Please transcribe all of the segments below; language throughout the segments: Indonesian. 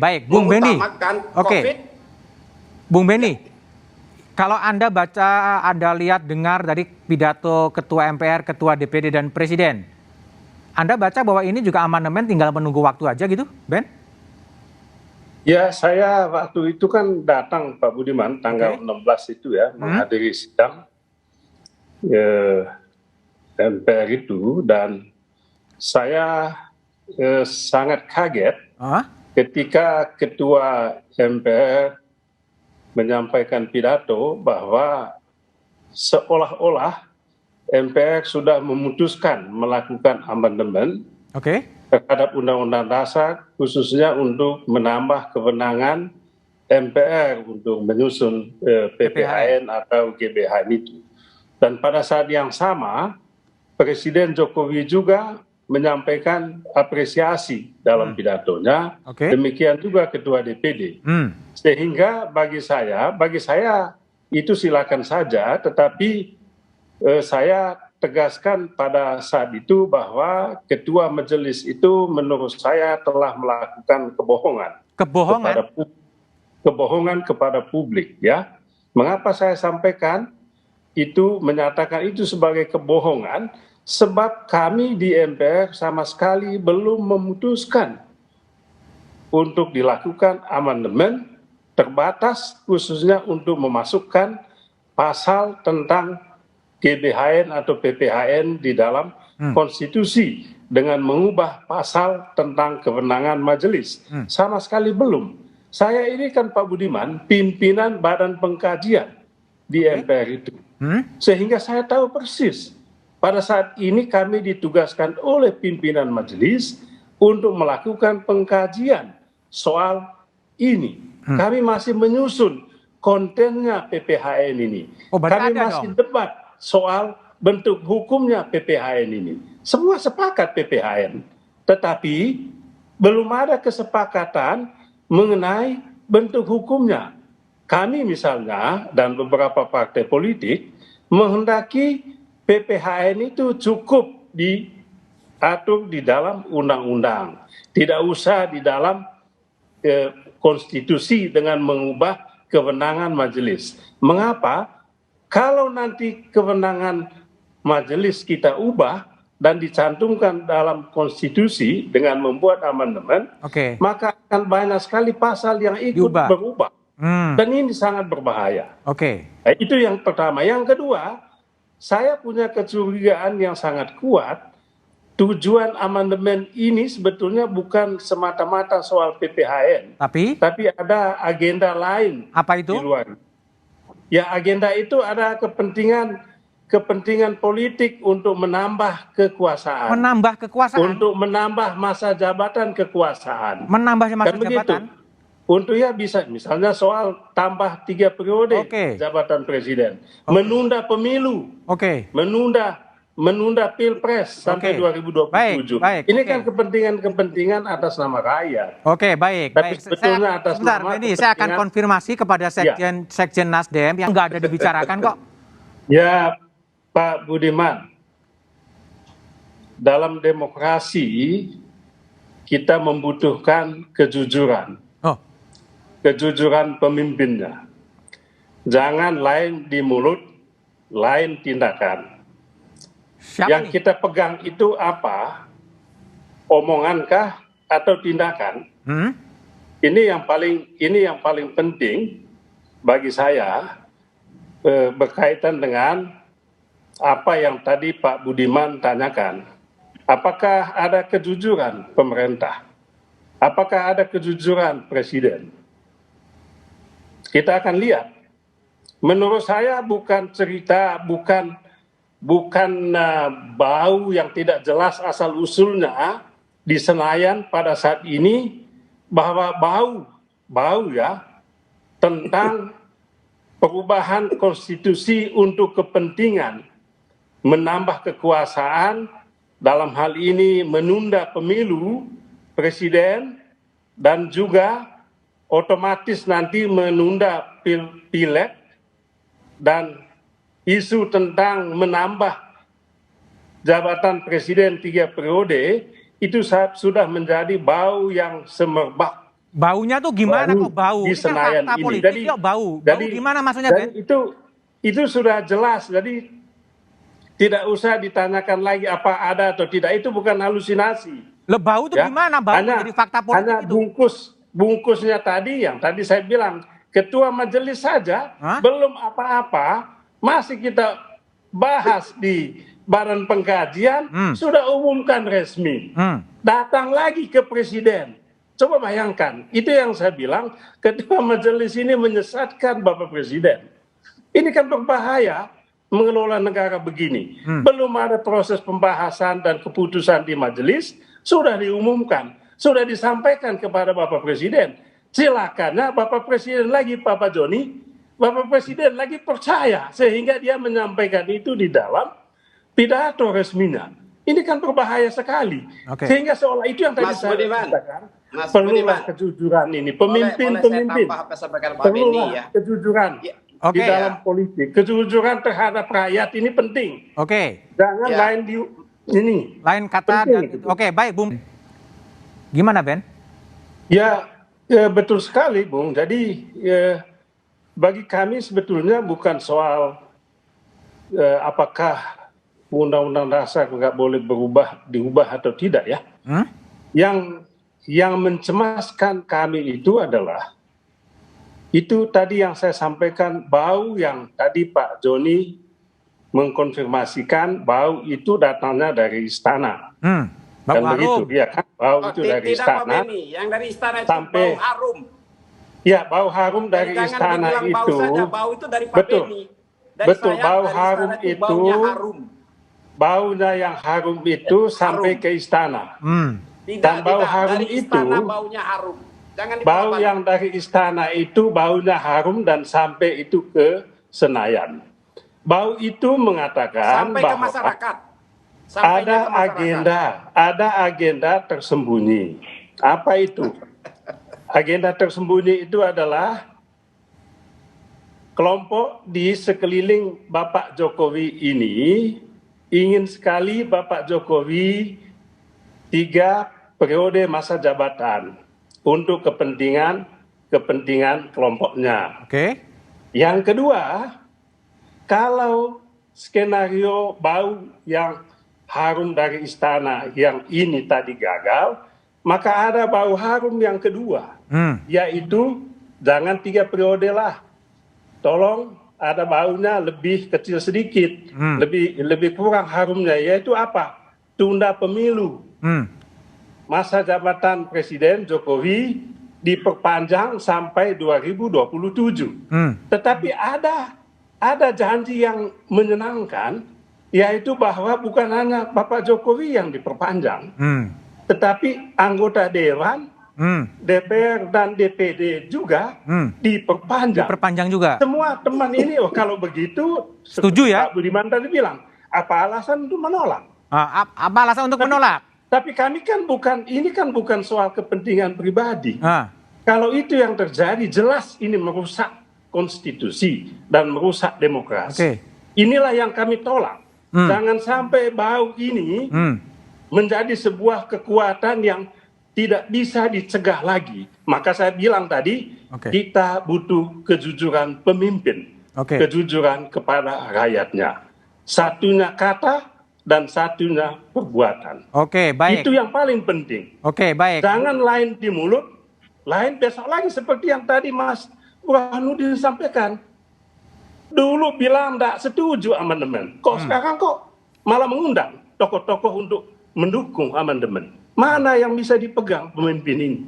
Baik, Bung Beni. Oke, COVID. Bung Beni, kalau Anda baca, Anda lihat, dengar dari pidato Ketua MPR, Ketua DPD, dan Presiden, Anda baca bahwa ini juga amandemen tinggal menunggu waktu aja gitu, Ben? Ya, saya waktu itu kan datang Pak Budiman tanggal 16 itu ya, menghadiri sidang MPR itu, dan saya sangat kaget ketika Ketua MPR menyampaikan pidato bahwa seolah-olah MPR sudah memutuskan melakukan amandemen terhadap Undang-Undang Dasar, khususnya untuk menambah kewenangan MPR untuk menyusun PPHN atau GBHN itu. Dan pada saat yang sama, Presiden Jokowi juga menyampaikan apresiasi dalam pidatonya, demikian juga Ketua DPD. Sehingga bagi saya itu silakan saja, tetapi saya tegaskan pada saat itu bahwa Ketua Majelis itu menurut saya telah melakukan kebohongan kepada publik, ya. Mengapa saya sampaikan itu, menyatakan itu sebagai kebohongan? Sebab kami di MPR sama sekali belum memutuskan untuk dilakukan amandemen terbatas, khususnya untuk memasukkan pasal tentang GBHN atau PPHN di dalam konstitusi dengan mengubah pasal tentang kewenangan majelis. Sama sekali belum. Saya ini kan Pak Budiman pimpinan badan pengkajian di MPR itu, sehingga saya tahu persis pada saat ini kami ditugaskan oleh pimpinan majelis untuk melakukan pengkajian soal ini. Kami masih menyusun kontennya PPHN ini. Kami masih debat soal bentuk hukumnya PPHN ini. Semua sepakat PPHN, tetapi belum ada kesepakatan mengenai bentuk hukumnya. Kami misalnya dan beberapa partai politik menghendaki PPHN itu cukup diatur di dalam undang-undang, tidak usah di dalam konstitusi dengan mengubah kewenangan majelis. Mengapa? Kalau nanti kewenangan majelis kita ubah dan dicantumkan dalam konstitusi dengan membuat amandemen, maka akan banyak sekali pasal yang ikut berubah. Dan ini sangat berbahaya. Nah, itu yang pertama. Yang kedua, saya punya kecurigaan yang sangat kuat. Tujuan amandemen ini sebetulnya bukan semata-mata soal PPHN, tapi ada agenda lain. Apa itu? Di luar. Ya, agenda itu ada kepentingan politik untuk menambah kekuasaan. Menambah kekuasaan? Untuk menambah masa jabatan kekuasaan. Menambah masa jabatan? Untuk ya bisa, misalnya soal tambah 3 periode jabatan presiden, menunda pemilu, menunda pilpres sampai 2027. Ini kan kepentingan atas nama rakyat. Baik. Sebetulnya atas nama ini saya akan konfirmasi kepada Sekjen Nasdem yang nggak ada dibicarakan kok. Ya, Pak Budiman, dalam demokrasi kita membutuhkan kejujuran. Kejujuran pemimpinnya. Jangan lain di mulut, lain tindakan. Yang kita pegang itu apa? Omongankah atau tindakan? Ini yang paling penting bagi saya, berkaitan dengan apa yang tadi Pak Budiman tanyakan. Apakah ada kejujuran pemerintah? Apakah ada kejujuran presiden? Kita akan lihat. Menurut saya bukan cerita, bukan bau yang tidak jelas asal usulnya di Senayan pada saat ini, bahwa bau ya tentang perubahan konstitusi untuk kepentingan menambah kekuasaan, dalam hal ini menunda pemilu presiden dan juga otomatis nanti menunda pileg, dan isu tentang menambah jabatan presiden 3 periode itu sudah menjadi bau yang semerbak Baunya tuh gimana baru kok bau? di Ini kan Senayan fakta ini. politik kok bau. Bau gimana maksudnya, Ben? Itu sudah jelas. Jadi tidak usah ditanyakan lagi apa ada atau tidak. Itu bukan halusinasi. Lo bau tuh Ya, gimana? Bau jadi fakta politik hanya itu. bungkusnya tadi yang tadi saya bilang ketua majelis saja Hah? belum apa-apa masih kita bahas di badan pengkajian sudah umumkan resmi. Datang lagi ke presiden. Coba bayangkan, itu yang saya bilang ketua majelis ini menyesatkan Bapak Presiden. Ini kan berbahaya mengelola negara begini. Belum ada proses pembahasan dan keputusan di majelis, sudah diumumkan, sudah disampaikan kepada Bapak Presiden. Silakannya Bapak Presiden lagi, Bapak Joni, Bapak Presiden lagi percaya sehingga dia menyampaikan itu di dalam pidato resminya. Ini kan berbahaya sekali. Sehingga seolah itu yang tadi saya katakan, perlulah kejujuran ini. Pemimpin-pemimpin perlulah kejujuran di dalam politik. Kejujuran terhadap rakyat ini penting. Jangan lain di ini. Lain kata. Oke, baik, Bung. Gimana, Ben? Ya, betul sekali, Bung. Jadi bagi kami sebetulnya bukan soal apakah undang-undang dasar nggak boleh diubah atau tidak ya. Yang mencemaskan kami itu adalah itu tadi yang saya sampaikan, bau yang tadi Pak Joni mengkonfirmasikan bau itu datangnya dari istana. Bau dan harum. begitu, ya kan? Bau itu dari istana. Yang dari istana itu sampai, bau harum. Ya, bau harum dari istana itu. Bau saja, bau itu dari Pak betul. Beni. Betul, bau harum itu. Baunya yang harum itu sampai ke istana. Dan bau harum itu, baunya harum. Bau yang dari istana itu baunya harum dan sampai itu ke Senayan. Bau itu mengatakan sampai bahwa ke masyarakat. ada agenda tersembunyi. Apa itu? Agenda tersembunyi itu adalah kelompok di sekeliling Bapak Jokowi ini ingin sekali Bapak Jokowi 3 periode masa jabatan untuk kepentingan kelompoknya. Yang kedua, kalau skenario bau yang harum dari istana yang ini tadi gagal, maka ada bau harum yang kedua, yaitu jangan 3 periode lah, tolong ada baunya lebih kecil sedikit, lebih kurang harumnya, yaitu apa? Tunda pemilu. Masa jabatan Presiden Jokowi diperpanjang sampai 2027. Tetapi ada janji yang menyenangkan, yaitu bahwa bukan hanya Bapak Jokowi yang diperpanjang, tetapi anggota Dewan, DPR dan DPD juga diperpanjang. Diperpanjang juga. Semua teman ini, kalau begitu, setuju ya? Pak Budiman tadi bilang, apa alasan untuk menolak? Apa alasan untuk menolak? Tapi kami kan ini kan bukan soal kepentingan pribadi. Kalau itu yang terjadi, jelas ini merusak konstitusi dan merusak demokrasi. Inilah yang kami tolak. Jangan sampai bau ini menjadi sebuah kekuatan yang tidak bisa dicegah lagi. Maka saya bilang tadi, kita butuh kejujuran pemimpin, kejujuran kepada rakyatnya. Satunya kata dan satunya perbuatan. Baik. Itu yang paling penting. Baik. Jangan lain di mulut, lain besok lagi seperti yang tadi Mas Burhanuddin sampaikan. Dulu bilang tidak setuju amandemen, sekarang malah mengundang tokoh-tokoh untuk mendukung amandemen. Mana yang bisa dipegang pemimpin ini?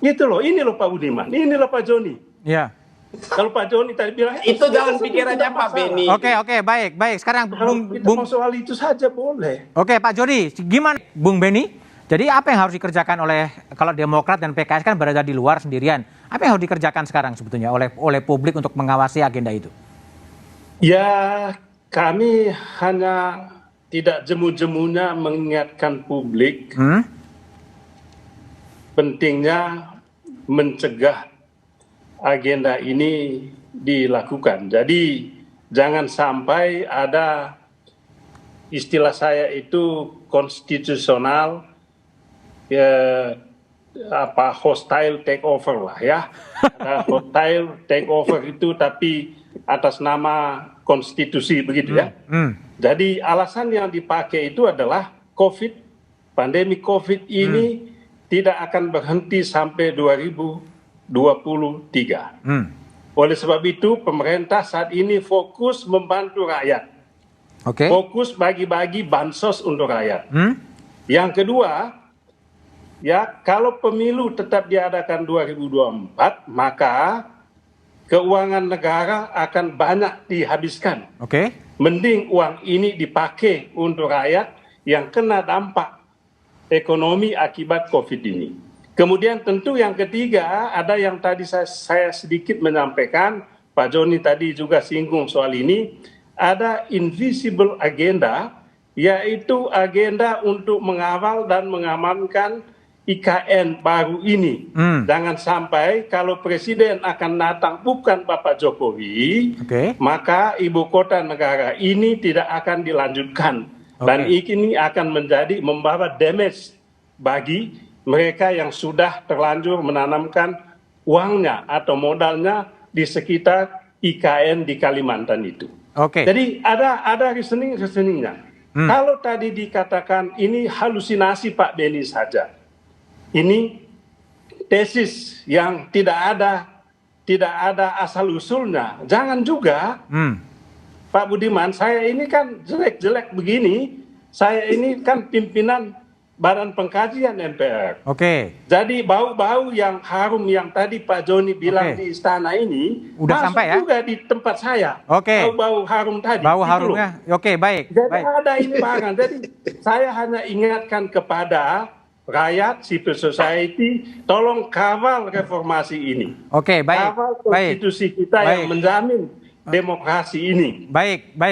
Gitu loh, ini loh Pak Budiman, ini loh Pak Joni. Ya. Kalau Pak Joni tadi bilang itu jangan pikirannya Pak Beni. Baik. Sekarang Bung soal itu saja boleh. Pak Joni, gimana Bung Beni? Jadi apa yang harus dikerjakan oleh, kalau Demokrat dan PKS kan berada di luar sendirian, apa yang harus dikerjakan sekarang sebetulnya oleh publik untuk mengawasi agenda itu? Ya, kami hanya tidak jemu-jemunya mengingatkan publik pentingnya mencegah agenda ini dilakukan. Jadi jangan sampai ada istilah saya itu konstitusional hostile takeover lah ya. Hostile takeover itu tapi atas nama konstitusi begitu ya. Jadi alasan yang dipakai itu adalah pandemi COVID ini tidak akan berhenti sampai 2023. Oleh sebab itu pemerintah saat ini fokus membantu rakyat. Fokus bagi-bagi bansos untuk rakyat. Yang kedua, ya kalau pemilu tetap diadakan 2024, maka keuangan negara akan banyak dihabiskan. Mending uang ini dipakai untuk rakyat yang kena dampak ekonomi akibat COVID ini. Kemudian tentu yang ketiga, ada yang tadi saya sedikit menyampaikan, Pak Joni tadi juga singgung soal ini, ada invisible agenda, yaitu agenda untuk mengawal dan mengamankan IKN baru ini. Jangan sampai kalau presiden akan datang bukan Bapak Jokowi, maka ibu kota negara ini tidak akan dilanjutkan. Dan ini akan membawa damage bagi mereka yang sudah terlanjur menanamkan uangnya atau modalnya di sekitar IKN di Kalimantan itu. Jadi ada reasoning-reasoningnya. Kalau tadi dikatakan ini halusinasi Pak Beni saja, ini tesis yang tidak ada asal usulnya. Jangan juga, Pak Budiman, saya ini kan jelek-jelek begini, saya ini kan pimpinan Badan Pengkajian MPR. Jadi bau-bau yang harum yang tadi Pak Joni bilang di istana ini udah masuk sampai ya? Juga di tempat saya. Bau-bau harum tadi. Bau harumnya. Baik. Jadi ada ini barang. Jadi saya hanya ingatkan kepada rakyat, civil society, tolong kawal reformasi ini. Kawal konstitusi kita yang menjamin demokrasi ini.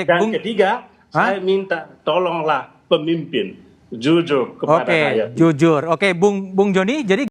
Dan ketiga, saya minta tolonglah pemimpin jujur kepada rakyat. Jujur. Bung Joni, jadi